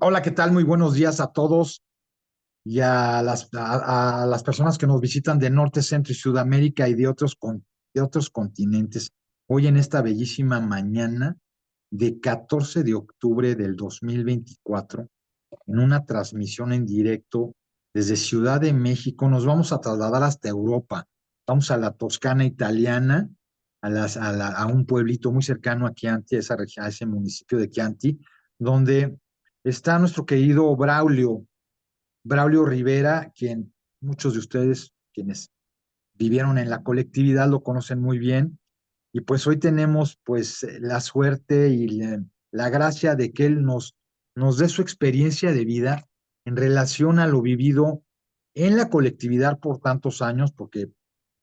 Hola, ¿qué tal? Muy buenos días a todos y a las personas que nos visitan de Norte, Centro y Sudamérica y de otros continentes. Hoy en esta bellísima mañana de 14 de octubre del 2024, en una transmisión en directo desde Ciudad de México, nos vamos a trasladar hasta Europa. Vamos a la Toscana italiana, a un pueblito muy cercano a Chianti, a ese municipio de Chianti, donde está nuestro querido Braulio Rivera, quien muchos de ustedes, quienes vivieron en la colectividad, lo conocen muy bien. Y pues hoy tenemos pues la suerte y la gracia de que él nos dé su experiencia de vida en relación a lo vivido en la colectividad por tantos años, porque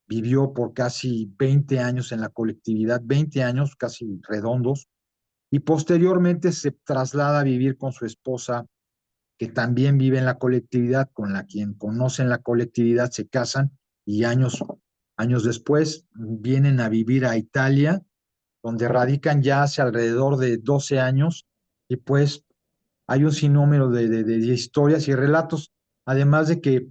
vivió por casi 20 años en la colectividad, 20 años casi redondos, y posteriormente se traslada a vivir con su esposa, que también vive en la colectividad, con la quien conocen la colectividad, se casan y años después vienen a vivir a Italia, donde radican ya hace alrededor de 12 años, y pues hay un sinnúmero de historias y relatos, además de que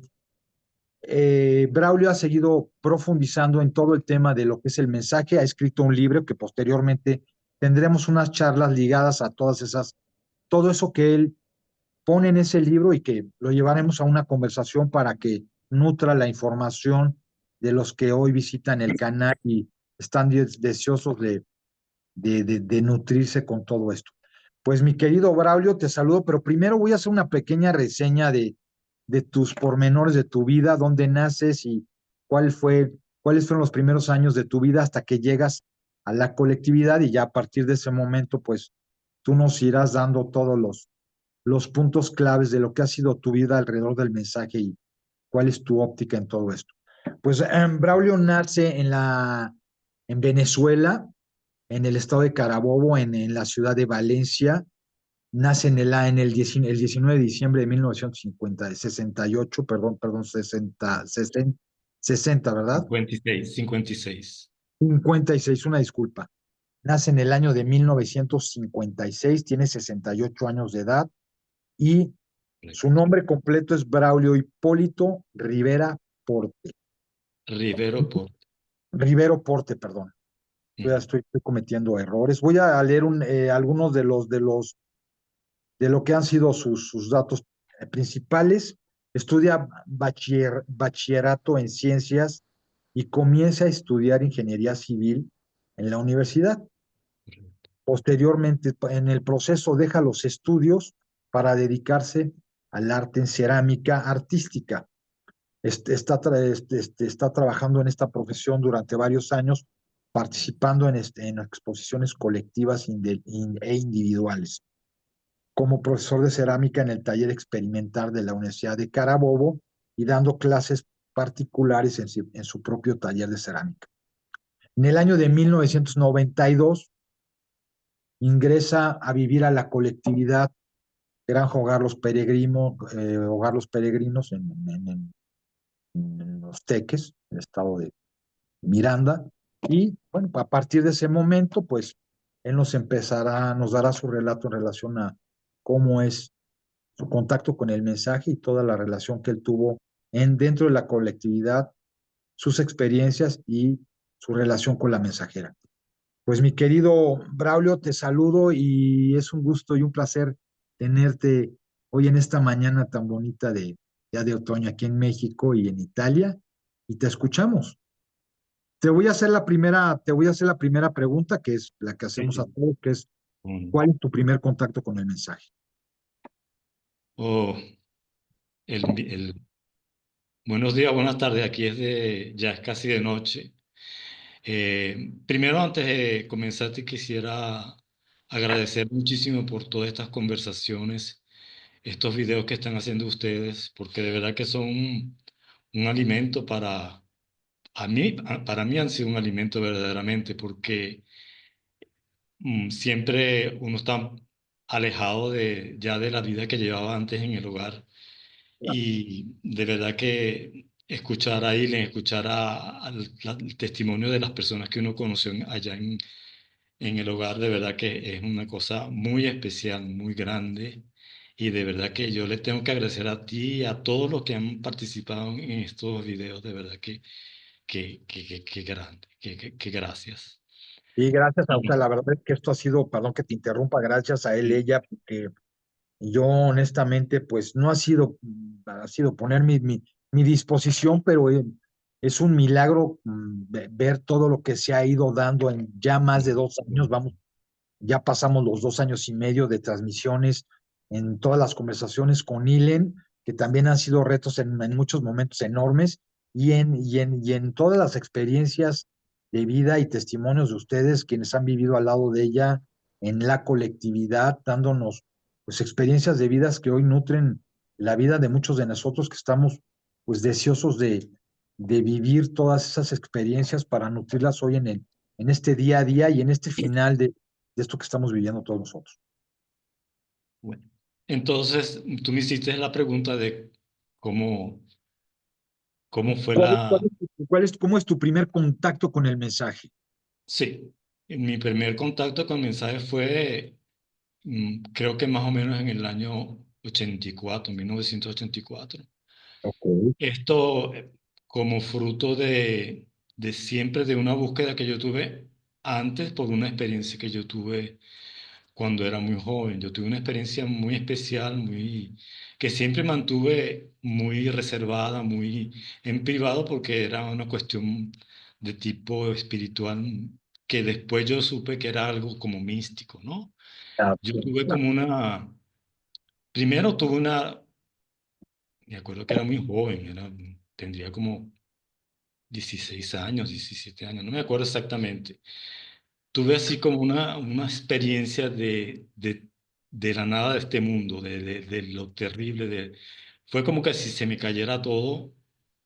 Braulio ha seguido profundizando en todo el tema de lo que es el mensaje, ha escrito un libro que posteriormente tendremos unas charlas ligadas a todo eso que él pone en ese libro y que lo llevaremos a una conversación para que nutra la información de los que hoy visitan el canal y están deseosos de nutrirse con todo esto. Pues mi querido Braulio, te saludo, pero primero voy a hacer una pequeña reseña de tus pormenores de tu vida, dónde naces y cuáles fueron los primeros años de tu vida hasta que llegas a la colectividad, y ya a partir de ese momento, pues tú nos irás dando todos los puntos claves de lo que ha sido tu vida alrededor del mensaje y cuál es tu óptica en todo esto. Pues Braulio nace en Venezuela, en el estado de Carabobo, en la ciudad de Valencia. Nace el 19 de diciembre de 1968, perdón, 60, ¿verdad? 56, 56. 56, una disculpa. Nace en el año de 1956, tiene 68 años de edad y su Correcto. nombre completo es Braulio Hipólito Rivera Porte. Rivero por. Rivero Porte, perdón. Ya Ujú. estoy cometiendo errores. Voy a leer algunos de lo que han sido sus datos principales. Estudia bachillerato en ciencias y comienza a estudiar ingeniería civil en la universidad. Correcto. Posteriormente, en el proceso, deja los estudios para dedicarse al arte en cerámica artística. Está trabajando en esta profesión durante varios años, participando en exposiciones colectivas e individuales. Como profesor de cerámica en el taller experimental de la Universidad de Carabobo y dando clases particulares en su propio taller de cerámica. En el año de 1992 ingresa a vivir a la colectividad Granja Hogar Los Peregrinos en Los Teques, el estado de Miranda. Y bueno, a partir de ese momento, pues él nos dará su relato en relación a cómo es su contacto con el mensaje y toda la relación que él tuvo dentro de la colectividad, sus experiencias y su relación con la mensajera. Pues mi querido Braulio, te saludo y es un gusto y un placer tenerte hoy en esta mañana tan bonita ya de otoño aquí en México y en Italia, y te escuchamos. Te voy a hacer la primera pregunta, que es la que Sí, hacemos a sí. todos, que es, Ujú. ¿cuál es tu primer contacto con el mensaje? Oh, buenos días, buenas tardes. Aquí ya es casi de noche. Primero, antes de comenzar, te quisiera agradecer muchísimo por todas estas conversaciones, estos videos que están haciendo ustedes, porque de verdad que son un alimento para mí han sido un alimento verdaderamente, porque siempre uno está alejado ya de la vida que llevaba antes en el hogar. Y de verdad que escuchar a Aileen, escuchar el testimonio de las personas que uno conoció allá en el hogar, de verdad que es una cosa muy especial, muy grande. Y de verdad que yo le tengo que agradecer a ti y a todos los que han participado en estos videos, de verdad que grande, que gracias. Y gracias a usted, Y, la verdad es que esto ha sido, perdón que te interrumpa, gracias a él, y, ella, porque yo honestamente, pues no ha sido, ha sido poner mi disposición, pero es un milagro ver todo lo que se ha ido dando en ya más de 2 años, vamos, ya pasamos los 2 años y medio de transmisiones en todas las conversaciones con Ilen, que también han sido retos en muchos momentos enormes, y en todas las experiencias de vida y testimonios de ustedes, quienes han vivido al lado de ella en la colectividad, dándonos pues experiencias de vidas que hoy nutren la vida de muchos de nosotros que estamos pues deseosos de vivir todas esas experiencias para nutrirlas hoy en este día a día y en este final de esto que estamos viviendo todos nosotros. bueno, entonces, tú me hiciste la pregunta de cómo, cómo fue ¿Cuál es, cuál la... es cómo es tu primer contacto con el mensaje? Sí, mi primer contacto con mensajes fue, creo que más o menos en el año 84, 1984. Ok. Esto como fruto de siempre de una búsqueda que yo tuve antes por una experiencia que yo tuve cuando era muy joven. Yo tuve una experiencia muy especial, que siempre mantuve muy reservada, muy en privado, porque era una cuestión de tipo espiritual que después yo supe que era algo como místico, ¿no? Ah, Yo sí, tuve claro, como primero tuve me acuerdo que era muy joven, tendría como 16 años, 17 años, no me acuerdo exactamente. Tuve así como una experiencia de la nada de este mundo, de lo terrible, fue como que si se me cayera todo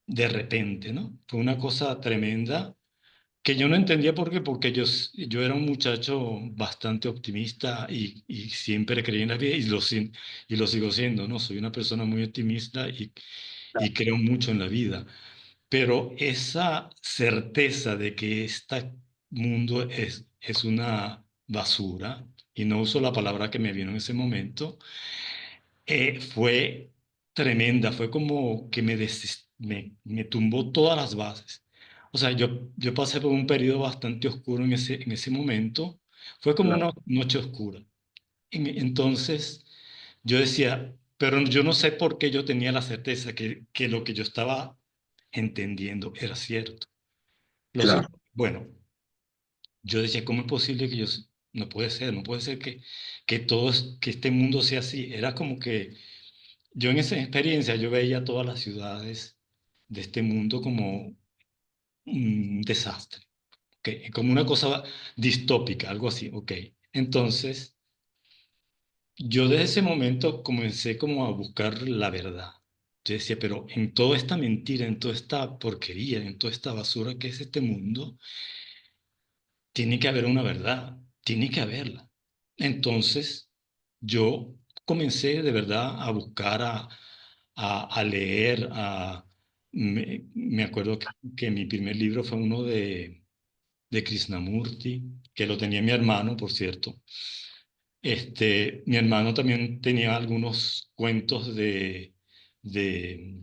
de repente, ¿no? Fue una cosa tremenda que yo no entendía por qué, porque yo era un muchacho bastante optimista y siempre creí en la vida y lo sigo siendo, ¿no? Soy una persona muy optimista y creo mucho en la vida. Pero esa certeza de que este mundo es una basura, y no uso la palabra que me vino en ese momento, fue tremenda, fue como que me tumbó todas las bases. O sea, yo pasé por un periodo bastante oscuro en ese momento, fue como claro, una noche oscura. Entonces, yo decía, pero yo no sé por qué yo tenía la certeza que lo que yo estaba entendiendo era cierto. Lo claro, cierto, bueno, yo decía, ¿cómo es posible que no puede ser, no puede ser que este mundo sea así? Era como que yo en esa experiencia yo veía todas las ciudades de este mundo como un desastre, ¿ok? Como una cosa distópica, algo así, ¿ok? Entonces, yo desde ese momento comencé como a buscar la verdad. Yo decía, pero en toda esta mentira, en toda esta porquería, en toda esta basura que es este mundo, tiene que haber una verdad, tiene que haberla. Entonces, yo comencé de verdad a buscar, a leer, me acuerdo que mi primer libro fue uno de Krishnamurti, que lo tenía mi hermano, por cierto. Mi hermano también tenía algunos cuentos de, de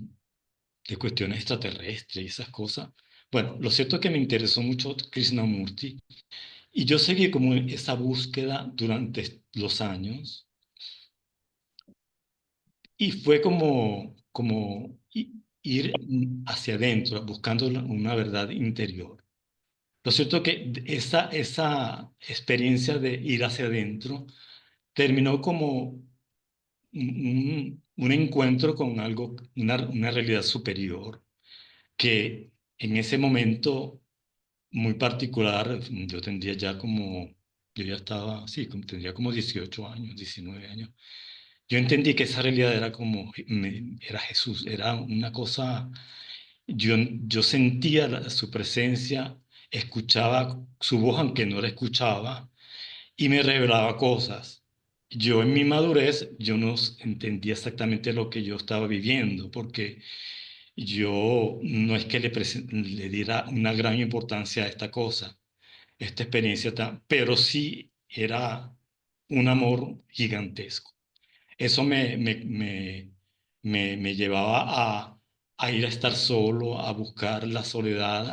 cuestiones extraterrestres y esas cosas. Bueno, lo cierto es que me interesó mucho Krishnamurti y yo seguí como en esa búsqueda durante los años y fue como ir hacia adentro, buscando una verdad interior. Lo cierto es que esa experiencia de ir hacia adentro terminó como un encuentro con algo, una realidad superior, que en ese momento muy particular, yo ya estaba, sí, tendría como 18 años, 19 años. Yo entendí que esa realidad era era Jesús, era una cosa, yo sentía su presencia, escuchaba su voz, aunque no la escuchaba, y me revelaba cosas. Yo en mi madurez, yo no entendía exactamente lo que yo estaba viviendo, porque yo no es que le diera una gran importancia a esta cosa, esta experiencia, pero sí era un amor gigantesco. Eso me llevaba a ir a estar solo, a buscar la soledad,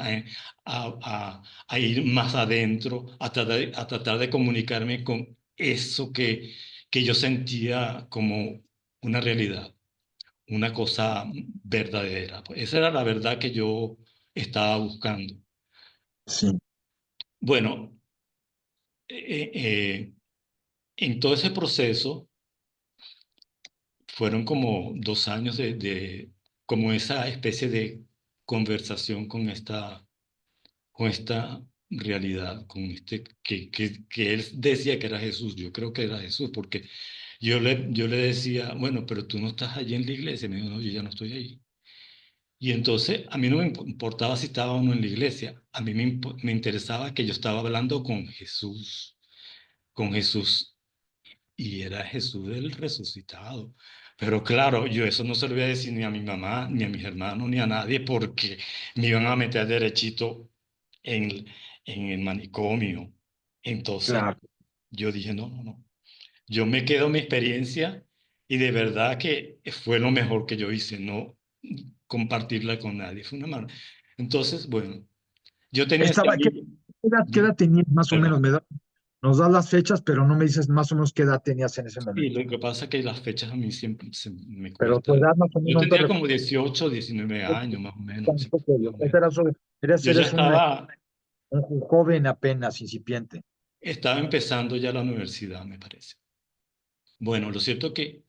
a ir más adentro, a tratar de comunicarme con eso que yo sentía como una realidad, una cosa verdadera. Pues esa era la verdad que yo estaba buscando. Sí. Bueno, eh, eh, en todo ese proceso fueron como 2 años como esa especie de conversación con esta realidad, con que él decía que era Jesús. Yo creo que era Jesús, porque yo le decía, bueno, pero tú no estás allí en la iglesia. Me dijo, no, yo ya no estoy ahí. Y entonces a mí no me importaba si estaba o no en la iglesia, a mí me interesaba que yo estaba hablando con Jesús, y era Jesús el resucitado. Pero claro, yo eso no se lo voy a decir ni a mi mamá, ni a mis hermanos, ni a nadie, porque me iban a meter derechito en, en el manicomio. Entonces Claro. yo dije, no, no, no. Yo me quedo mi experiencia, y de verdad que fue lo mejor que yo hice, no compartirla con nadie. Fue una mala. Entonces, bueno, yo tenía ese Estaba, amigo. qué edad tenías más o menos? Perdón. Nos das las fechas, pero no me dices más o menos qué edad tenías en ese Sí, momento. lo que pasa es que las fechas a mí siempre me Pero tu cuestan. edad más o Yo menos no te tendría recuerdo como 18 19 años, más o menos. Sí, tampoco. más o Eres, menos. Yo ya eres estaba, un joven apenas incipiente. estaba empezando ya la universidad, me parece. Bueno, lo cierto es que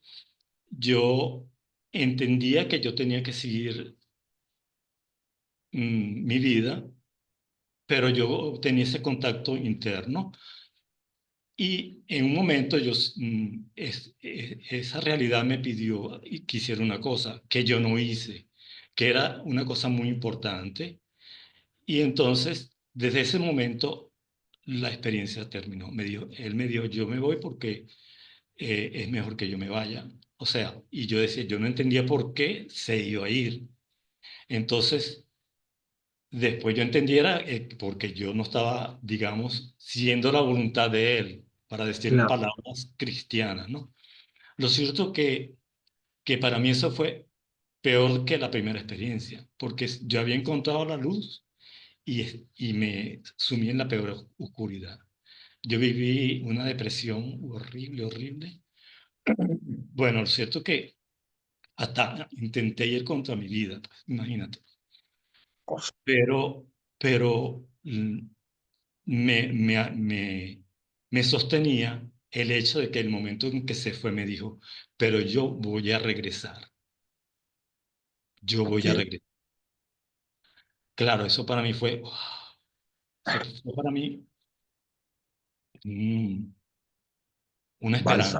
yo entendía que yo tenía que seguir mi vida, pero yo tenía ese contacto interno, y en un momento esa realidad me pidió que hiciera una cosa que yo no hice, que era una cosa muy importante. Y entonces, desde ese momento, la experiencia terminó. Él me dijo, yo me voy porque es mejor que yo me vaya. O sea, y yo decía, yo no entendía por qué se iba a ir. Entonces, después yo entendiera porque yo no estaba, digamos, siendo la voluntad de él, para decirlo en Claro. palabras cristianas, ¿no? Lo cierto que para mí eso fue peor que la primera experiencia, porque yo había encontrado la luz, y me sumí en la peor oscuridad. Yo viví una depresión horrible, horrible. Bueno, lo cierto es que hasta intenté ir contra mi vida, pues, imagínate. Cosa. Pero me, me, me, me sostenía el hecho de que el momento en que se fue me dijo, pero yo voy a regresar, yo Ok. voy a regresar. Claro, eso para mí fue, eso fue para mí mm, una Balsa. esperanza,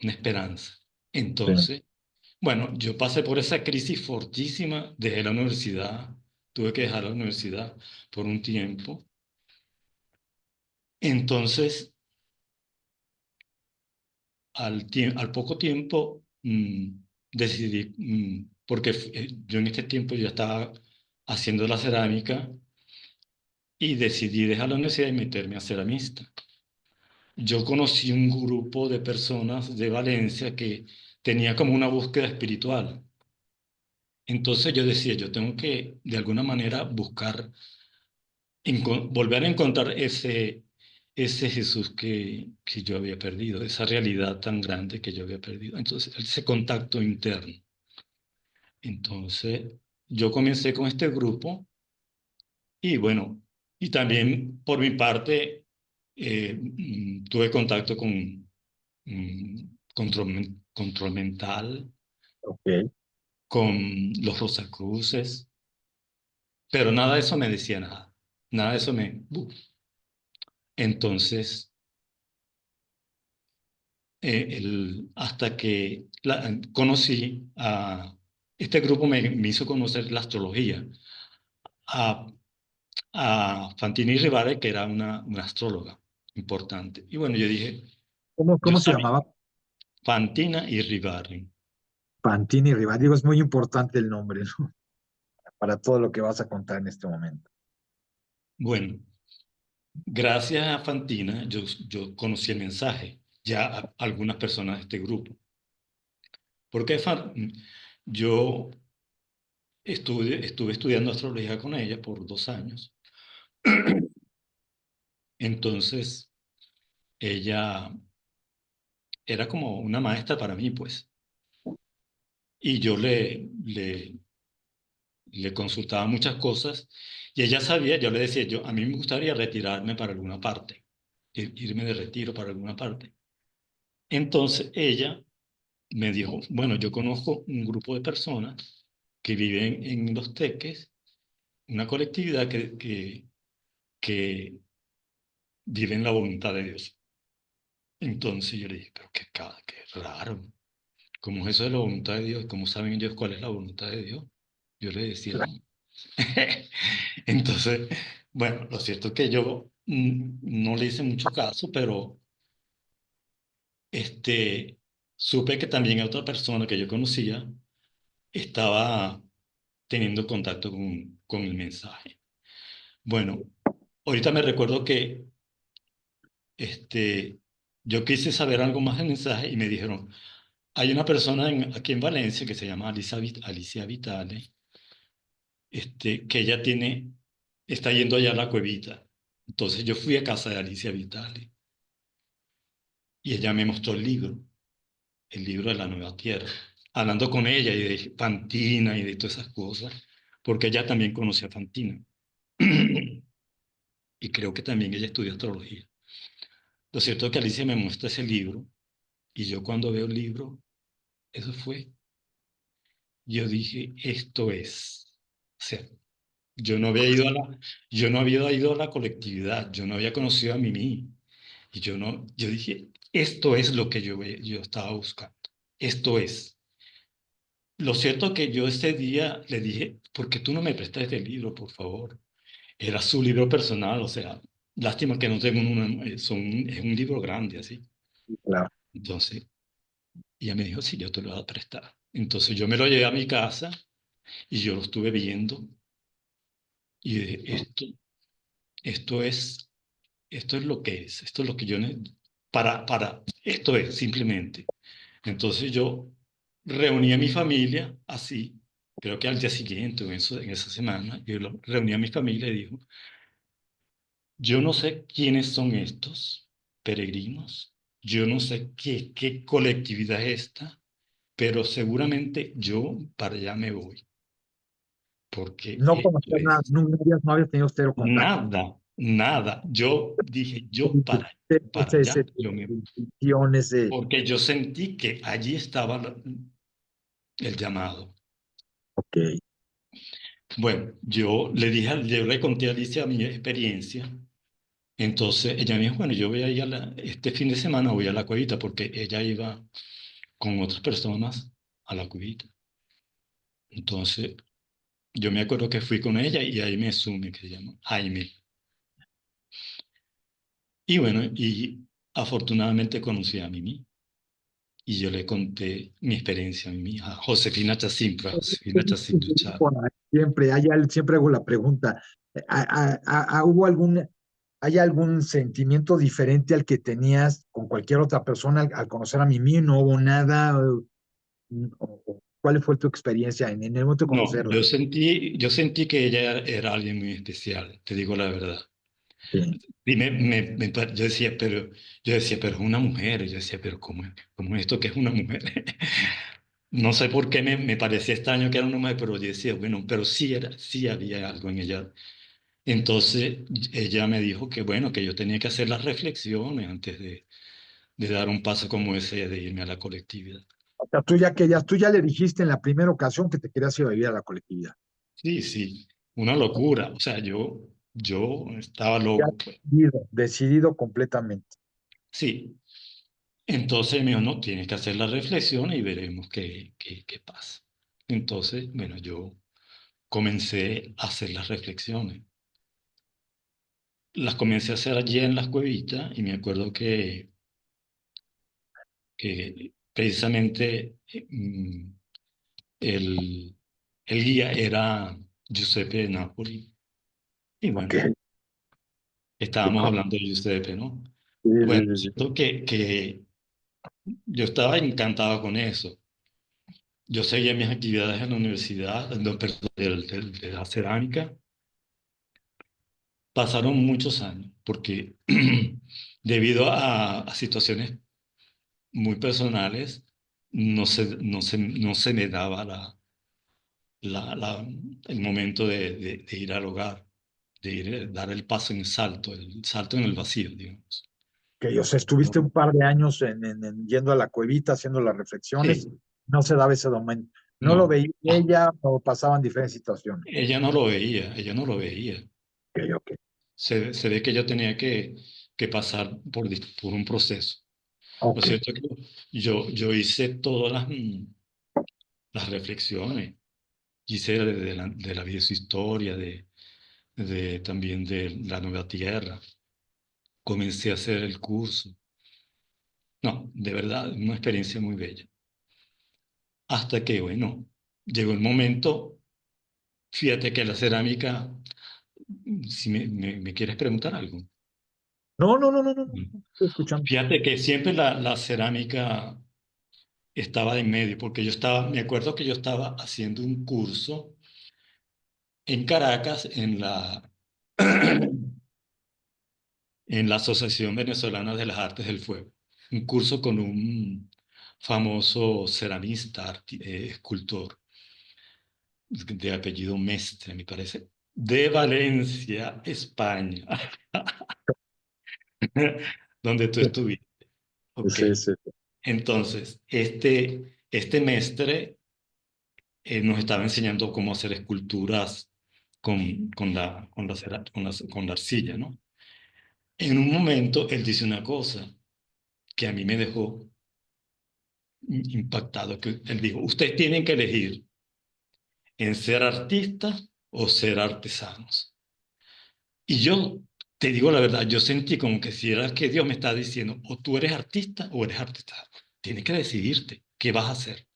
una esperanza. Sí. Entonces, bueno, yo pasé por esa crisis fortísima, dejé la universidad, tuve que dejar la universidad por un tiempo. Entonces, al poco tiempo, decidí, porque yo en este tiempo ya estaba haciendo la cerámica, y decidí dejar la universidad y meterme a ceramista. Yo conocí un grupo de personas de Valencia que tenía como una búsqueda espiritual. Entonces yo decía, yo tengo que de alguna manera buscar, volver a encontrar ese Jesús que yo había perdido, esa realidad tan grande que yo había perdido. Entonces, ese contacto interno. Entonces, yo comencé con este grupo, y bueno, y también por mi parte tuve contacto con control mental, Ok. con los Rosacruces, pero nada de eso me decía nada. Nada de eso Entonces, hasta que conocí a este grupo, me hizo conocer la astrología, a, a Fantini Rivare, que era una astróloga importante. Y bueno, yo dije, yo Cómo se sabía, llamaba? Fantina y Rivare. Pantini Rival. Digo, es muy importante el nombre, ¿no? Para todo lo que vas a contar en este momento. Bueno, gracias a Fantina, yo conocí el mensaje, ya algunas personas de este grupo. Porque yo estuve estudiando astrología con ella por 2 años. Entonces, ella era como una maestra para mí, pues. Y yo le consultaba muchas cosas y ella sabía, yo le decía, a mí me gustaría retirarme para alguna parte, irme de retiro para alguna parte. Entonces ella me dijo, bueno, yo conozco un grupo de personas que viven en Los Teques, una colectividad que vive en la voluntad de Dios. Entonces yo le dije, pero qué raro, ¿cómo es eso de la voluntad de Dios? ¿Cómo saben ellos cuál es la voluntad de Dios? Yo le decía, no. Entonces, bueno, lo cierto es que yo no le hice mucho caso, pero este, supe que también otra persona que yo conocía estaba teniendo contacto con el mensaje. Bueno, ahorita me recuerdo que este, yo quise saber algo más del mensaje y me dijeron, hay una persona aquí en Valencia que se llama Alicia Vitale, que ella está yendo allá a la cuevita. Entonces yo fui a casa de Alicia Vitale y ella me mostró el libro de la Nueva Tierra, hablando con ella y de Fantina y de todas esas cosas, porque ella también conocía a Fantina. Y creo que también ella estudió astrología. Lo cierto es que Alicia me muestra ese libro y yo cuando veo el libro, eso fue, yo dije, esto es. O sea, yo no había ido a yo no había ido a la colectividad, yo no había conocido a Mimi. Y yo dije, esto es lo que yo estaba buscando. Esto es. Lo cierto es que yo ese día le dije, ¿por qué tú no me prestas este libro, por favor? Era su libro personal, o sea, lástima que no tengo es un libro grande así. Claro. Entonces, ella me dijo, sí, yo te lo voy a prestar. Entonces yo me lo llevé a mi casa y yo lo estuve viendo y dije, esto es, esto es lo que es, esto es lo que esto es simplemente. Entonces yo reuní a mi familia así, creo que al día siguiente o en esa semana, reuní a mi familia y dijo, yo no sé quiénes son estos peregrinos, yo no sé qué colectividad es esta, pero seguramente yo para allá me voy, porque No esto conocías nada, es no habías tenido cero contacto. nada, nada. Yo dije, yo para Ese allá, tipo de intuición, porque yo sentí que allí estaba el llamado. ok, Bueno, yo le conté a Alicia mi experiencia. Entonces ella me dijo, bueno, yo voy a ir este fin de semana voy a la cuevita porque ella iba con otras personas a la cuevita. Entonces yo me acuerdo que fui con ella y ahí me sume, que se llama Jaime. Y bueno, y afortunadamente conocí a Mimi y yo le conté mi experiencia a Mimi, a Josefina Chacimpra, Josefina Chacimpra Char. siempre, siempre hago la pregunta, ¿hubo hay algún sentimiento diferente al que tenías con cualquier otra persona al conocer a Mimi? ¿No hubo nada? ¿Cuál fue tu experiencia en el momento de No, conocerla? yo sentí que ella era alguien muy especial, te digo la verdad. Sí. Y yo decía, pero es una mujer. Y yo decía, pero cómo es esto que es una mujer? No sé por qué me parecía extraño que era una mujer, pero yo decía, bueno, pero sí había algo en ella. Entonces ella me dijo que bueno, que yo tenía que hacer las reflexiones antes de dar un paso como ese de irme a la colectividad. O sea, tú ya le dijiste en la primera ocasión que te querías ir a vivir a la colectividad. Sí, sí, una locura. O sea, yo estaba Ya loco, pues. decidido completamente. Sí. Entonces me dijo, no, tienes que hacer la reflexión y veremos qué pasa. Entonces, bueno, yo comencé a hacer las reflexiones. Las comencé a hacer allí en las cuevitas y me acuerdo que precisamente el, el guía era Giuseppe Napoli. Y Ok. bueno, estábamos hablando de Giuseppe, ¿no? Sí, Bueno, sí, sí, sí. siento que yo estaba encantado con eso. yo seguía mis actividades en la universidad, no, perdón, de la cerámica. Pasaron muchos años porque debido a situaciones muy personales, no se me daba la, la- el momento de ir al hogar, de ir, dar el paso en el salto en el vacío, digamos. Que yo sé, estuviste un par de años yendo a la cuevita haciendo las reflexiones, Sí, no se daba ese momento. No lo no. veía Ah, ella o pasaban diferentes situaciones. ella no lo veía, ella no lo veía. Ok, ok, Se ve que yo tenía que pasar por un proceso. Lo ok, cierto es que yo hice todas las reflexiones, hice de la vida de su historia, también de la Nueva Tierra. Comencé a hacer el curso. No, de verdad, una experiencia muy bella. Hasta que, bueno, llegó el momento, fíjate que la cerámica, si me quieres preguntar algo. no, no, no, no, no, no, no, estoy escuchando. Fíjate que siempre la cerámica estaba de en medio, porque me acuerdo que yo estaba haciendo un curso en Caracas, en la Asociación Venezolana de las Artes del Fuego, un curso con un famoso ceramista, escultor, de apellido Mestre, me parece, de Valencia, España, donde tú Sí, estuviste. Ok. sí, sí, Entonces, este Mestre nos estaba enseñando cómo hacer esculturas con la arcilla, ¿no? En un momento, él dice una cosa que a mí me dejó impactado, que él dijo, ustedes tienen que elegir en ser artistas o ser artesanos. Y yo te digo la verdad, yo sentí como que si era que Dios me está diciendo, o tú eres artista o eres artesano. Tienes que decidirte qué vas a hacer.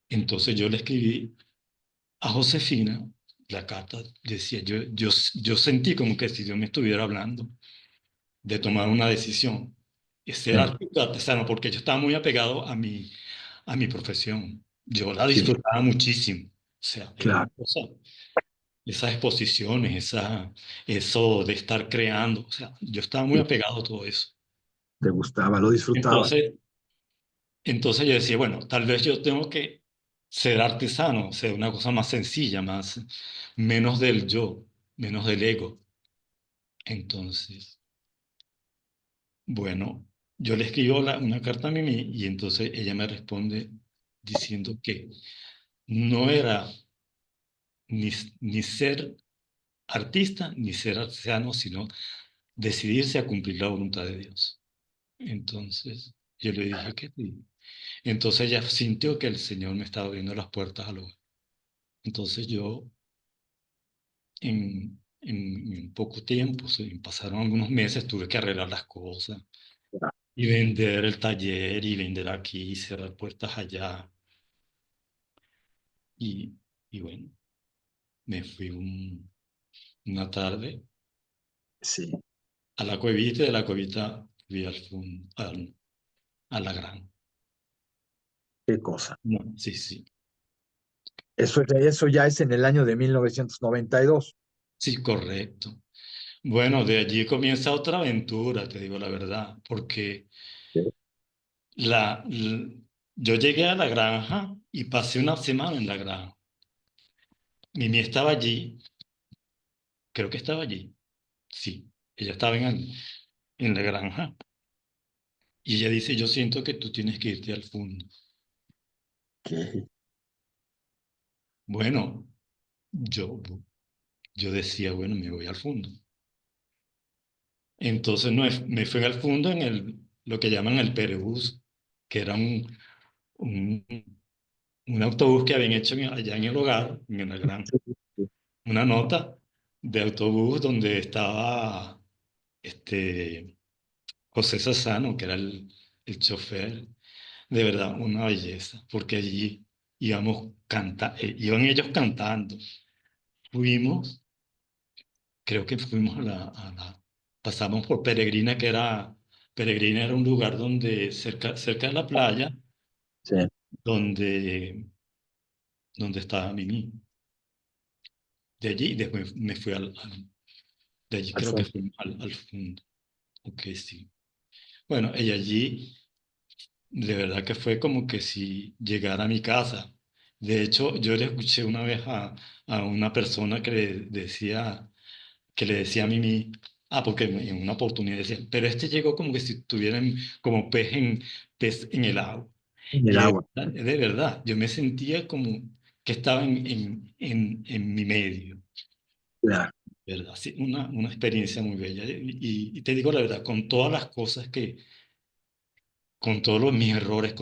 Entonces yo le escribí a Josefina la carta, decía, yo sentí como que si Dios me estuviera hablando de tomar una decisión, y ser sí, artista artesano, porque yo estaba muy apegado a mi profesión. Yo la sí, disfrutaba muchísimo. O sea, era una claro, cosa, esas exposiciones, eso de estar creando, o sea, yo estaba muy sí, apegado a todo eso. te gustaba, lo disfrutabas. Entonces, entonces yo decía, bueno, tal vez yo tengo que ser artesano, ser una cosa más sencilla, menos del yo, menos del ego. Entonces, bueno, yo le escribo una carta a Mimi y entonces ella me responde diciendo que no era ni, ni ser artista ni ser artesano, sino decidirse a cumplir la voluntad de Dios. Entonces, yo le dije que sí. Entonces ella sintió que el Señor me estaba abriendo las puertas al hogar. Entonces yo, en poco tiempo, pasaron algunos meses, tuve que arreglar las cosas y vender el taller y vender aquí y cerrar puertas allá. Y, y bueno, me fui una tarde Sí, a la cuevita y de la cuevita fui a la gran. qué cosa. No, sí, sí, Eso ya es en el año de 1992. sí, correcto. Bueno, de allí comienza otra aventura, te digo la verdad, porque Sí, la, l- yo llegué a la granja y pasé una semana en la granja. Mimi estaba allí, creo que estaba allí, sí, ella estaba en la granja y ella dice, yo siento que tú tienes que irte al fondo. qué- Bueno, yo, yo decía, bueno, me voy al fondo. Entonces me fui al fondo lo que llaman el Perebús, que era un, un autobús que habían hecho allá en el hogar, en la granja, sí, sí, una nota de autobús donde estaba este, José Sassano, que era el chofer. De verdad, una belleza, porque allí iban ellos cantando. Fuimos, creo que fuimos pasamos por Peregrina, Peregrina era un lugar donde cerca de la playa, sí, donde, donde estaba Mimi. De allí después me fui de allí al creo que fondo. fui al fondo. Ok, sí. Bueno, y allí de verdad que fue como que si llegara a mi casa. De hecho, yo le escuché una vez a una persona que le decía a Mimi, porque en una oportunidad decía, pero este llegó como que si estuvieran como pez en el agua. En el Y agua. de verdad, yo me sentía como que estaba en mi medio, Claro. ¿verdad? Sí, una experiencia muy bella. Y te digo la verdad, con todas las cosas con todos mis errores,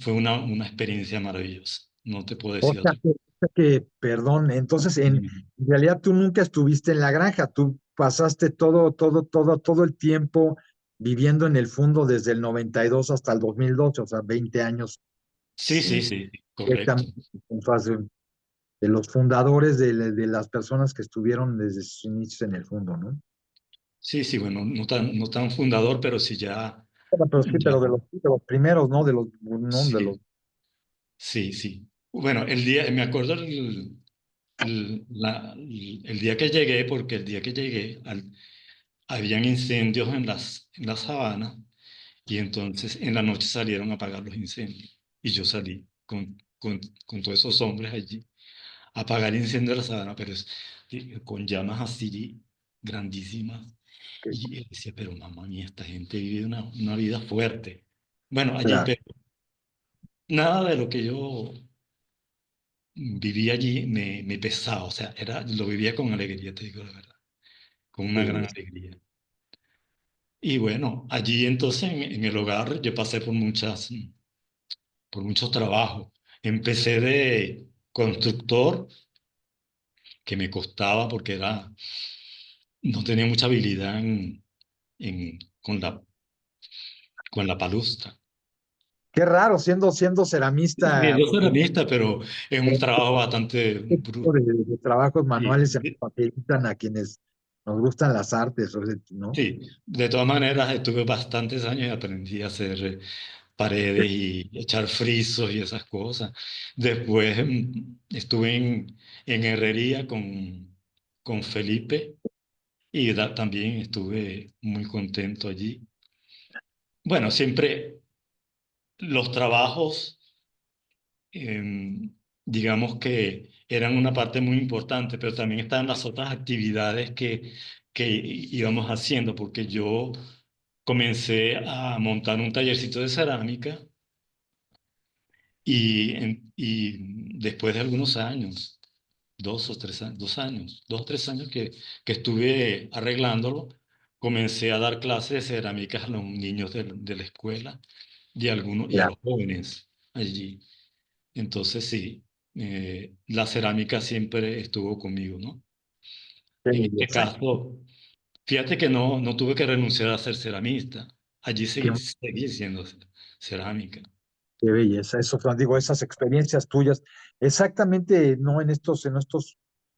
fue una experiencia maravillosa. No te puedo decir otra. O sea que, perdón, entonces en realidad tú nunca estuviste en la granja, tú pasaste todo el tiempo viviendo en el fondo desde el 92 hasta el 2012, o sea, 20 años Sí, sí, sí, correcto. directamente en fase de los fundadores de las personas que estuvieron desde sus inicios en el fondo, ¿no? Sí, sí, bueno, no tan fundador, pero sí ya, Bueno, pero sí, ya, pero de los primeros, ¿no? De los, no, de los, sí, sí, sí. Bueno, me acuerdo el día que llegué, porque el día que llegué habían incendios en las sabanas y entonces en la noche salieron a apagar los incendios y yo salí con todos esos hombres allí a apagar incendios de la sabana, pero con llamas así grandísimas. que, Y él decía, pero mamá mía, esta gente vive una vida fuerte. Bueno, allí, claro, pero nada de lo que yo vivía allí me pesaba, o sea, lo vivía con alegría, te digo la verdad, con una gran que- alegría. Y bueno, allí entonces en el hogar yo pasé por muchos trabajos. Empecé de constructor, que me costaba porque no tenía mucha habilidad en, con con la palustra. qué raro, siendo Sí, ceramista, yo soy ceramista, pero es un trabajo bastante este tipo brusco. de trabajos Sí, manuales se nos facilitan a quienes nos gustan las artes, ¿no? sí, de todas maneras estuve bastantes años y aprendí a hacer paredes y echar frisos y esas cosas. Después estuve en herrería con Felipe y también estuve muy contento allí. Bueno, siempre los trabajos, digamos que eran una parte muy importante, pero también estaban las otras actividades que íbamos haciendo, porque yo comencé a montar un tallercito de cerámica y después de algunos años, 2 o 3 años, 2 años, 2 o 3 años que estuve arreglándolo, comencé a dar clases de cerámica a los niños de la escuela y a Ya, los jóvenes allí. Entonces sí, la cerámica siempre estuvo conmigo, ¿no? qué En este belleza, caso, fíjate que no tuve que renunciar a ser ceramista. Allí qué, seguí siendo cerámica. qué belleza. Eso, Fran, digo, esas experiencias tuyas, exactamente, ¿no? En estos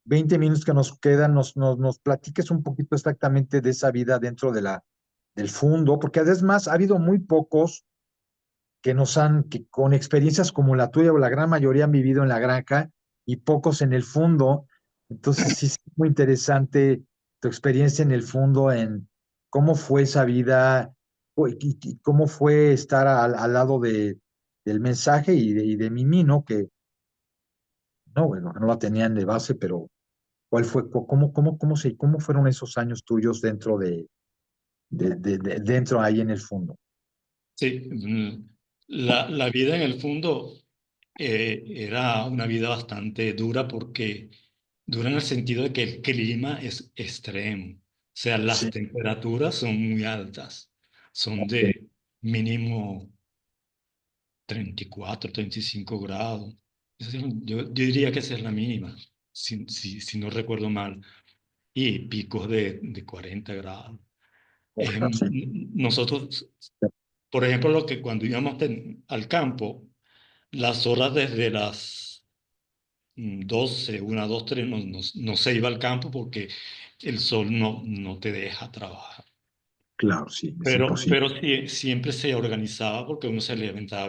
20 minutos que nos quedan, nos platiques un poquito exactamente de esa vida dentro del fondo, porque además ha habido muy pocos que con experiencias como la tuya o la gran mayoría han vivido en la granja y pocos en el fondo. Entonces sí es muy interesante tu experiencia en el fondo, en cómo fue esa vida y cómo fue estar al lado del mensaje y de Mimi, ¿no? Que no, bueno, no la tenían de base, pero ¿cuál fue, cómo fueron esos años tuyos dentro dentro ahí en el fondo? Sí, la vida en el fondo era una vida bastante dura porque dura en el sentido de que el clima es extremo. O sea, las Sí, temperaturas son muy altas. Son ok, de mínimo 34, 35 grados. Yo diría que esa es la mínima, si no recuerdo mal. Y picos de 40 grados. sí, Nosotros, por ejemplo, lo que cuando íbamos al campo, las horas desde las 12, 1, 2, 3, no se iba al campo porque el sol no te deja trabajar. claro, sí, es imposible. Pero sí, siempre se organizaba porque uno se levantaba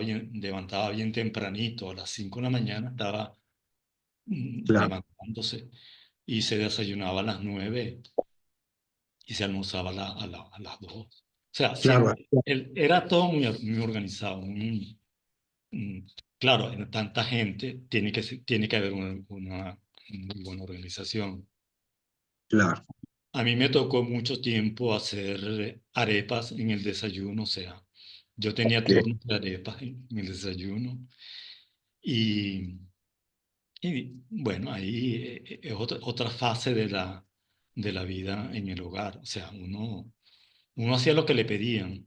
bien tempranito, a las 5 de la mañana estaba Claro, levantándose y se desayunaba a las 9 y se almorzaba a las 2. O sea, claro, era todo muy organizado. Mm, claro, en tanta gente tiene que haber una muy buena organización. claro. A mí me tocó mucho tiempo hacer arepas en el desayuno, o sea, yo tenía Ok. turnos de arepas en el desayuno y, bueno, ahí es otra fase de la vida en el hogar, o sea, uno hacía lo que le pedían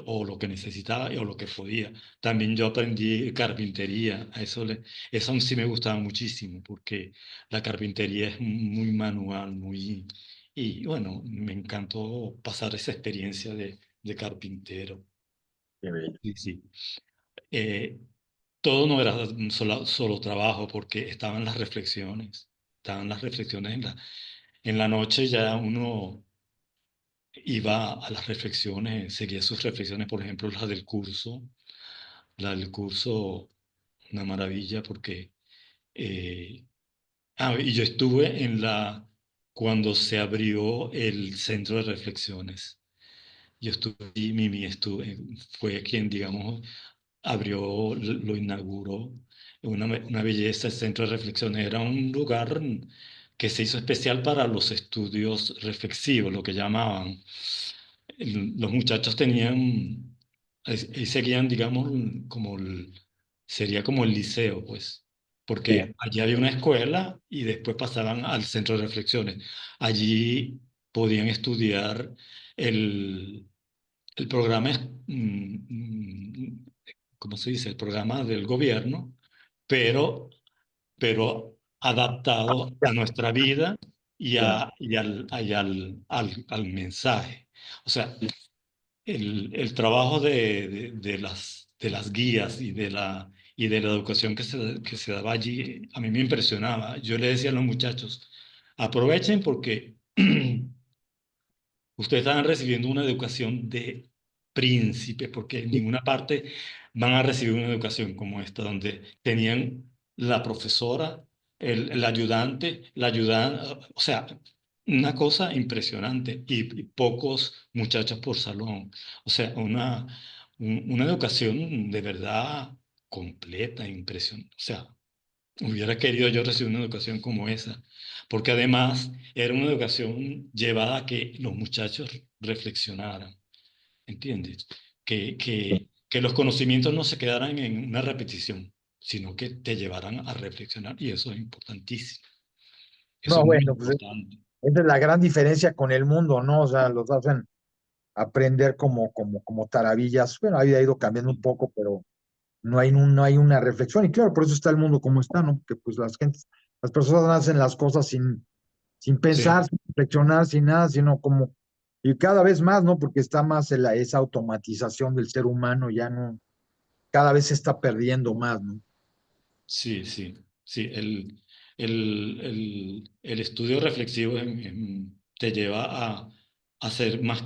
o lo que necesitaba o lo que podía. También yo aprendí carpintería, eso sí me gustaba muchísimo porque la carpintería es muy manual, y bueno, me encantó pasar esa experiencia de carpintero. Qué bello. Sí, sí. Eh, Todo no era un solo trabajo porque estaban las reflexiones en la noche ya uno iba a las reflexiones, seguía sus reflexiones, por ejemplo, la del curso, una maravilla porque, eh, y yo estuve cuando se abrió el centro de reflexiones. Yo estuve allí, Mimi fue quien, digamos, lo inauguró. Una belleza, el centro de reflexiones. Era un lugar que se hizo especial para los estudios reflexivos, lo que llamaban. Los muchachos ahí seguían, digamos, sería como el liceo, pues, Sí, porque allí había una escuela y después pasaban al centro de reflexiones. Allí podían estudiar el, el programa, ¿cómo se dice? El programa del gobierno, pero, pero adaptado ya, a nuestra vida y, claro. al mensaje. O sea, el trabajo de las guías y de la educación que se daba allí, a mí me impresionaba. Yo le decía a los muchachos, aprovechen porque ustedes están recibiendo una educación de príncipes, porque en ninguna parte van a recibir una educación como esta, donde tenían la profesora, el ayudante, o sea, una cosa impresionante y pocos muchachos por salón. O sea, una educación de verdad completa, impresionante. O sea, hubiera querido yo recibir una educación como esa, porque además era una educación llevada a que los muchachos reflexionaran, ¿entiendes? Que los conocimientos no se quedaran en una repetición, sino que te llevaran a reflexionar, y eso es importantísimo. Eso No, es muy bueno, pues importante. esa es la gran diferencia con el mundo, ¿no? O sea, los hacen aprender como taravillas. Bueno, la vida ha ido cambiando un Sí, poco, pero no hay una reflexión. Y claro, por eso está el mundo como está, ¿no? Porque pues las personas hacen las cosas sin pensar, sí, sin reflexionar, sin nada, sino como, y cada vez más, ¿no? Porque está más esa automatización del ser humano, ya no, cada vez se está perdiendo más, ¿no? sí, sí, sí. El estudio reflexivo te lleva a ser más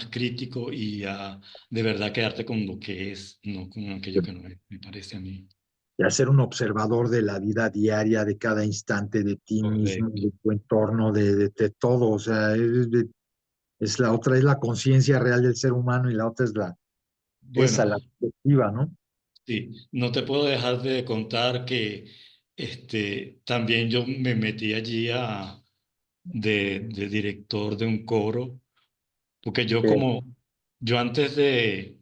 crítico y a de verdad quedarte con lo que es, no con aquello que no es, me parece a mí. Y ser un observador de la vida diaria, de cada instante, de ti mismo, Correcto. de tu entorno, de todo. O sea, es la otra, es la conciencia real del ser humano y la otra es Bueno, la perspectiva, ¿no? sí, no te puedo dejar de contar que también yo me metí allí de director de un coro, porque Que, yo antes de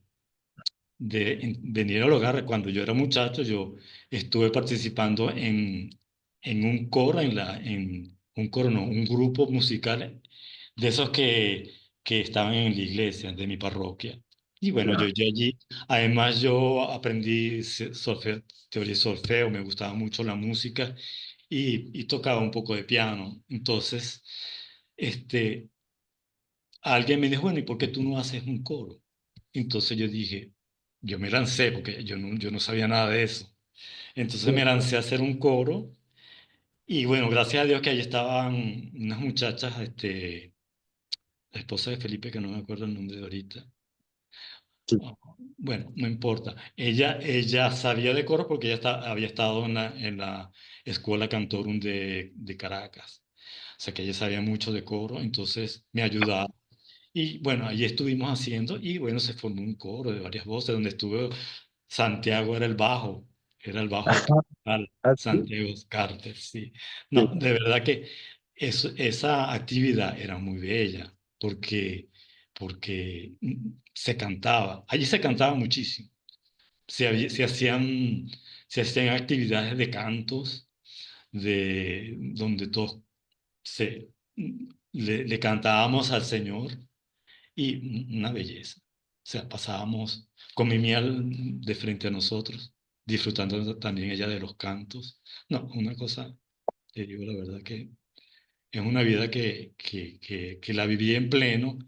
venir al hogar, cuando yo era muchacho, yo estuve participando en un coro, en un coro, no, un grupo musical de esos que estaban en la iglesia de mi parroquia. Y bueno, claro, yo allí, además yo aprendí teoría de solfeo, me gustaba mucho la música y tocaba un poco de piano. Entonces, este, alguien me dijo, bueno, ¿y por qué tú no haces un coro? Entonces yo me lancé, porque yo no sabía nada de eso. Entonces me lancé a hacer un coro y bueno, gracias a Dios que ahí estaban unas muchachas, la esposa de Felipe, que no me acuerdo el nombre de ahorita. Sí. Oh, bueno, no importa. Ella sabía de coro porque había estado en la Escuela Cantorum de Caracas. O sea que ella sabía mucho de coro, entonces me ayudaba. Y bueno, allí estuvimos haciendo y bueno, se formó un coro de varias voces donde estuvo Santiago era el bajo Ajá, principal, así. Santiago Carter, sí. Sí, No, de verdad que esa actividad era muy bella porque se cantaba, allí se cantaba muchísimo, se hacían actividades de cantos, donde todos se, le cantábamos al Señor y una belleza. O sea, pasábamos con mi miel de frente a nosotros, disfrutando también ella de los cantos. No, una cosa, te digo la verdad que es una vida que la viví en pleno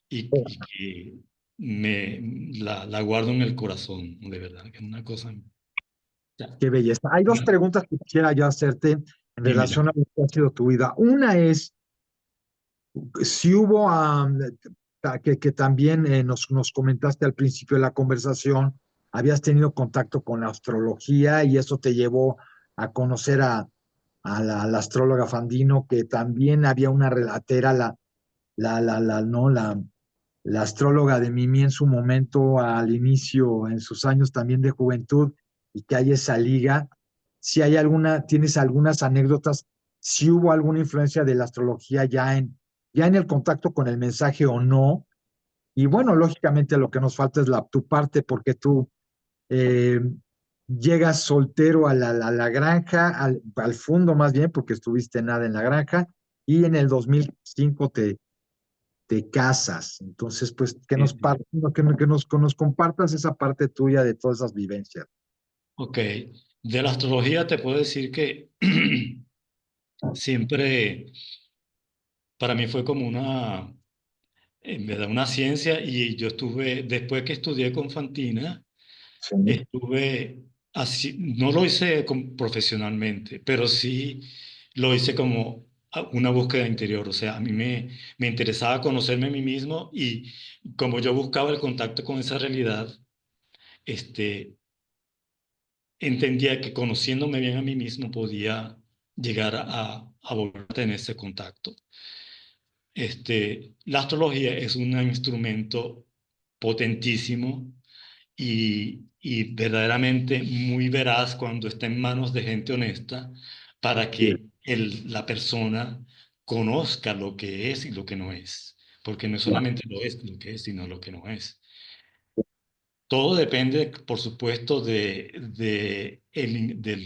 y que la guardo en el corazón, de verdad, que es una cosa. Ya, qué belleza. Hay dos ya, preguntas que quisiera yo hacerte en dímela. relación a lo que ha sido tu vida. Una es si hubo, que también nos comentaste al principio de la conversación, habías tenido contacto con la astrología y eso te llevó a conocer a la astróloga Fandino, que también había una relatera, no, la astróloga de Mimi en su momento, al inicio, en sus años también de juventud, y que hay esa liga. Si hay alguna, tienes algunas anécdotas, si hubo alguna influencia de la astrología ya en el contacto con el mensaje o no. Y bueno, lógicamente lo que nos falta es tu parte, porque tú eh, llegas soltero a la granja, al fondo más bien, porque estuviste nada en la granja, y en el 2005 te casas. Entonces, pues, Sí, sí. que nos compartas esa parte tuya de todas esas vivencias. Ok, de la astrología te puedo decir que siempre para mí fue como en verdad, una ciencia y yo estuve, después que estudié con Fantina, Sí, estuve así, no lo hice profesionalmente, pero sí lo hice como una búsqueda interior, o sea, a mí me interesaba conocerme a mí mismo y como yo buscaba el contacto con esa realidad, este, entendía que conociéndome bien a mí mismo podía llegar a volver a tener ese contacto. La astrología es un instrumento potentísimo y verdaderamente muy veraz cuando está en manos de gente honesta para sí, que la persona conozca lo que es y lo que no es. Porque no claro, solamente lo es lo que es, sino lo que no es. Todo depende, por supuesto, del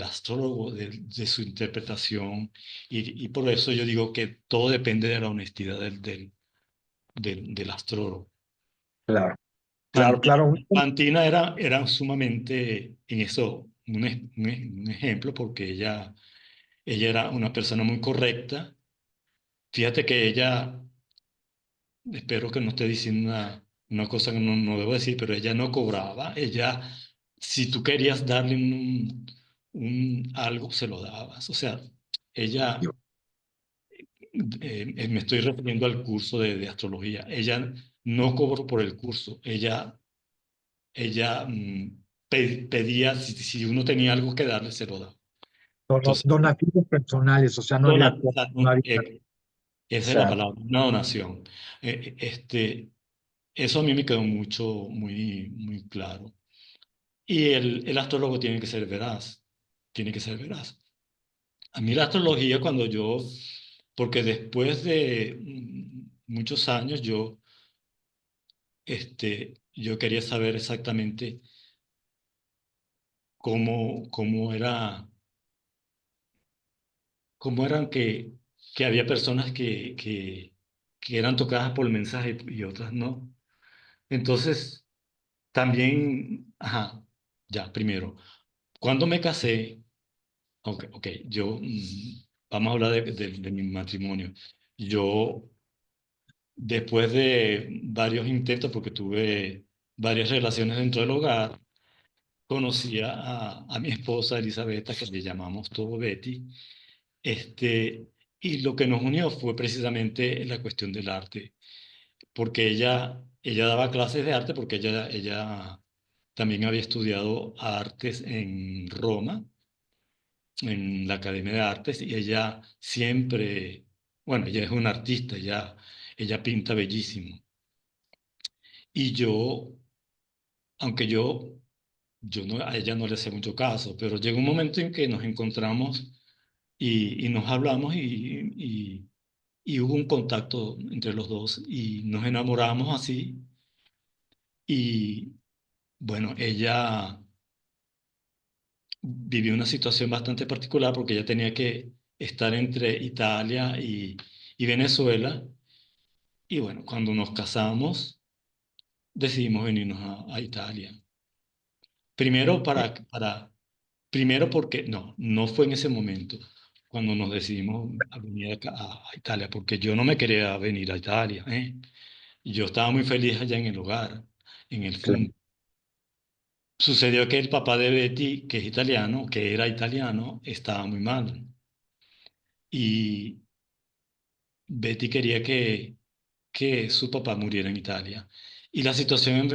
astrólogo, de su interpretación, y por eso yo digo que todo depende de la honestidad del astrólogo. claro, claro, Fantina, claro. Fantina era sumamente en eso un ejemplo porque ella era una persona muy correcta. Fíjate que ella, espero que no esté diciendo una cosa que no debo decir, pero ella no cobraba. Ella, si tú querías darle algo, se lo dabas. O sea, ella, me estoy refiriendo al curso de astrología. Ella no cobró por el curso. Ella pedía, si uno tenía algo que darle, se lo daba. Entonces, Donativos personales, o sea, no había, o sea, no había, esa es la exacto. palabra, una donación. Eso a mí me quedó muy claro. Y el astrólogo tiene que ser veraz, tiene que ser veraz. A mí la astrología porque después de muchos años yo quería saber exactamente cómo cómo eran que había personas que eran tocadas por el mensaje y otras no. Entonces, también, ajá, ya, primero, cuando me casé, ok, vamos a hablar de mi matrimonio. Yo, después de varios intentos, porque tuve varias relaciones dentro del hogar, conocí a mi esposa Elisabetta, que le llamamos todo Betty, este, y lo que nos unió fue precisamente la cuestión del arte. porque ella daba clases de arte porque ella también había estudiado artes en Roma, en la Academia de Artes, y ella siempre, bueno, ella es una artista, ella pinta bellísimo. Y aunque yo no, a ella no le hacía mucho caso, pero llegó un momento en que nos encontramos y nos hablamos y hubo un contacto entre los dos y nos enamoramos así. Y bueno, ella vivió una situación bastante particular porque ella tenía que estar entre Italia y Venezuela. Y bueno, cuando nos casamos, decidimos venirnos a Italia. Primero primero porque, no fue en ese momento cuando nos decidimos a venir acá a Italia, porque yo no me quería venir a Italia, ¿eh? Yo estaba muy feliz allá en el hogar, en el Claro. fondo. Sucedió que el papá de Betty, que es italiano, que era italiano, estaba muy mal. Y Betty quería que su papá muriera en Italia. Y la situación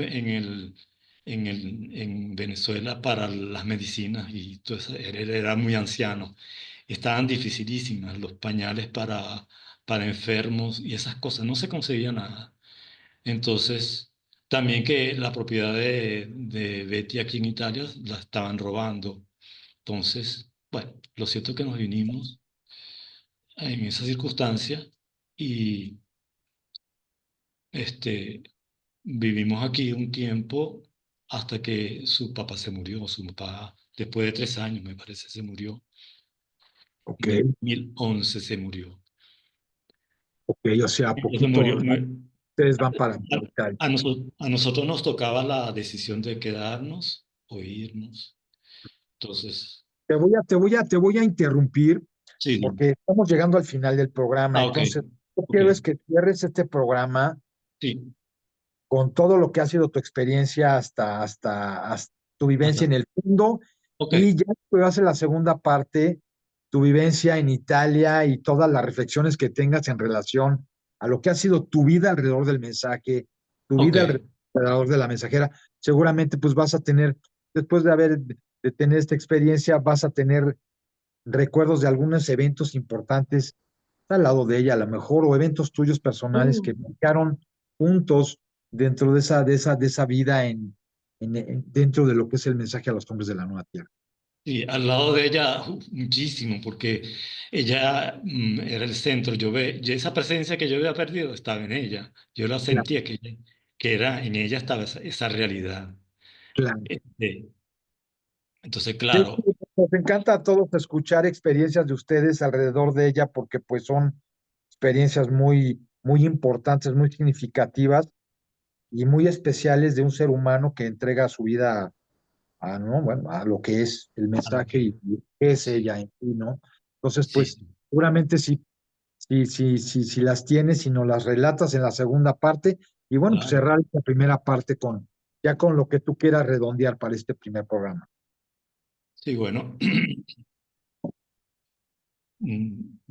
en Venezuela para las medicinas y todo eso, él era muy anciano. Estaban dificilísimas los pañales para enfermos y esas cosas, no se conseguía nada. Entonces, también que la propiedad de Betty aquí en Italia la estaban robando. Entonces, bueno, lo cierto es que nos vinimos en esa circunstancia y este, vivimos aquí un tiempo hasta que su papá se murió. Su papá, después de 3 años, me parece, se murió. Ok, En el 2011 se murió. ok, o sea, Entonces poquito, murió. ustedes van para Italia. A nosotros nos tocaba la decisión de quedarnos o irnos. Entonces, Te voy a interrumpir sí. porque estamos llegando al final del programa. Ah, ok. Entonces, lo que Ok. quiero es que cierres este programa Sí. con todo lo que ha sido tu experiencia hasta tu vivencia en Hasta. el mundo Ok. y ya después hacer la segunda parte, tu vivencia en Italia y todas las reflexiones que tengas en relación a lo que ha sido tu vida alrededor del mensaje, tu Ok. vida alrededor de la mensajera. Seguramente pues vas a tener, después de tener esta experiencia, vas a tener recuerdos de algunos eventos importantes al lado de ella, a lo mejor, o eventos tuyos personales que Uh, marcaron puntos dentro de esa vida dentro de lo que es el mensaje a los hombres de la nueva tierra. Sí, al lado de ella, muchísimo, porque ella era el centro. Esa presencia que yo había perdido estaba en ella. Yo la Claro, sentía que era en ella estaba esa realidad. claro. Este, entonces, Sí, claro, sí, nos encanta a todos escuchar experiencias de ustedes alrededor de ella porque pues son experiencias muy, muy importantes, muy significativas y muy especiales de un ser humano que entrega su vida ¿no? Bueno, a lo que es el a lo mensaje que y qué es sí, ella en sí, ¿no? Entonces, sí, pues, sí, seguramente si las tienes y nos las relatas en la segunda parte, y bueno, pues claro. cerrar esta primera parte ya con lo que tú quieras redondear para este primer programa. Sí, bueno,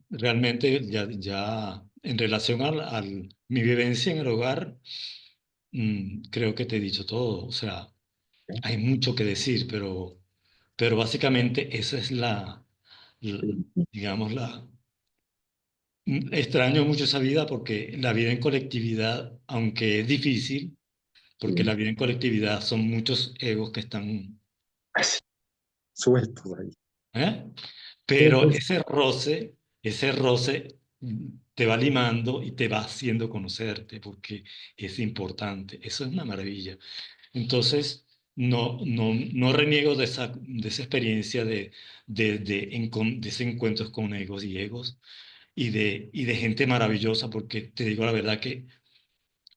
realmente ya en relación mi vivencia en el hogar, creo que te he dicho todo. O sea, ¿Ok? hay mucho que decir, pero básicamente esa es Sí, digamos, extraño mucho esa vida porque la vida en colectividad, aunque es difícil, porque sí. la vida en colectividad son muchos egos que están, Así, sueltos ahí. ¿eh? Sí, Pero pues, ese roce te va limando y te va haciendo conocerte porque es importante. Eso es una maravilla. Entonces, no reniego de esa experiencia de ese encuentros con egos y egos y de gente maravillosa, porque te digo la verdad que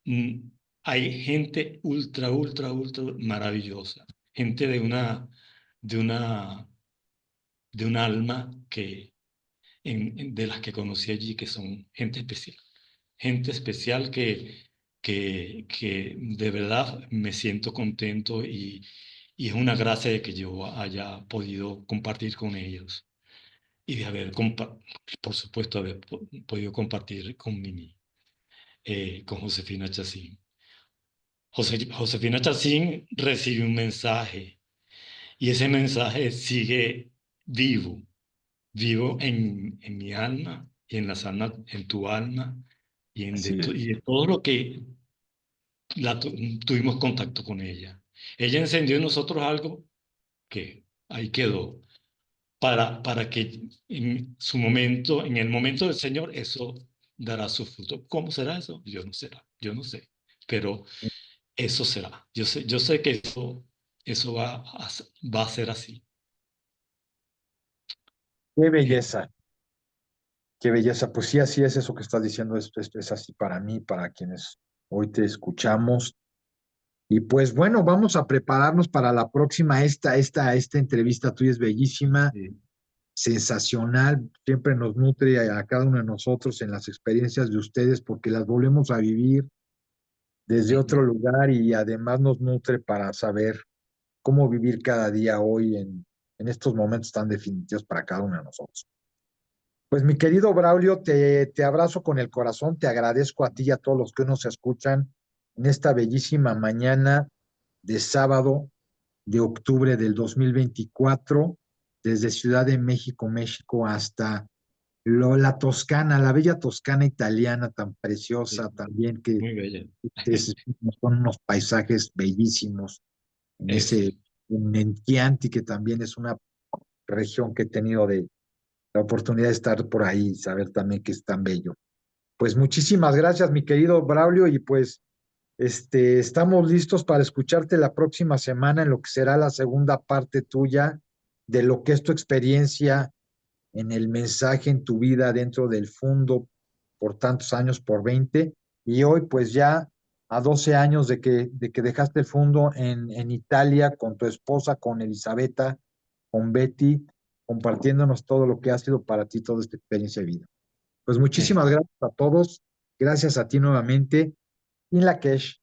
mm, hay gente ultra, ultra, ultra maravillosa, gente de una, de un alma de las que conocí allí, que son gente especial que de verdad me siento contento y es una gracia de que yo haya podido compartir con ellos y de por supuesto, haber podido compartir con Mimi. con Josefina Chacín. Josefina Chacín recibe un mensaje y ese mensaje sigue vivo, vivo en mi alma y en las almas, en tu alma Así es. y de todo lo que tuvimos contacto con ella. Ella encendió en nosotros algo que ahí quedó, para que en su momento, en el momento del Señor, eso dará su fruto. ¿Cómo será eso? Yo no sé, pero eso será. Yo sé que eso va a ser así. Qué Eh, belleza, qué belleza. Pues sí, así es eso que estás diciendo, es así para mí, para quienes hoy te escuchamos. Y pues bueno, vamos a prepararnos para la próxima. Esta entrevista tuya es bellísima, eh, sensacional, siempre nos nutre a cada uno de nosotros en las experiencias de ustedes porque las volvemos a vivir desde otro ujú. lugar y además nos nutre para saber cómo vivir cada día hoy en estos momentos tan definitivos para cada uno de nosotros. Pues mi querido Braulio, te abrazo con el corazón, te agradezco a ti y a todos los que nos escuchan en esta bellísima mañana de sábado de octubre del 2024, desde Ciudad de México, México, hasta la Toscana, la bella Toscana italiana tan Sí, preciosa también, que muy bella. es- son unos paisajes bellísimos en ese, Sí, en Chianti, que también es una región que he tenido de la oportunidad de estar por ahí y saber también que es tan bello. Pues muchísimas gracias, mi querido Braulio, y pues estamos listos para escucharte la próxima semana en lo que será la segunda parte tuya de lo que es tu experiencia en el mensaje en tu vida dentro del fondo por tantos años, por 20 y hoy pues ya a 12 años de que dejaste el fondo en Italia con tu esposa, con Elisabetta, con Betty, compartiéndonos todo lo que ha sido para ti toda esta experiencia de vida. Pues eh, muchísimas gracias a todos, gracias a ti nuevamente. In Lakesh,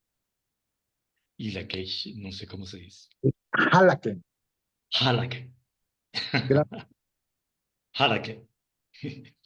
y la que no sé cómo se dice. Halaken. Halak. Gracias. Halak.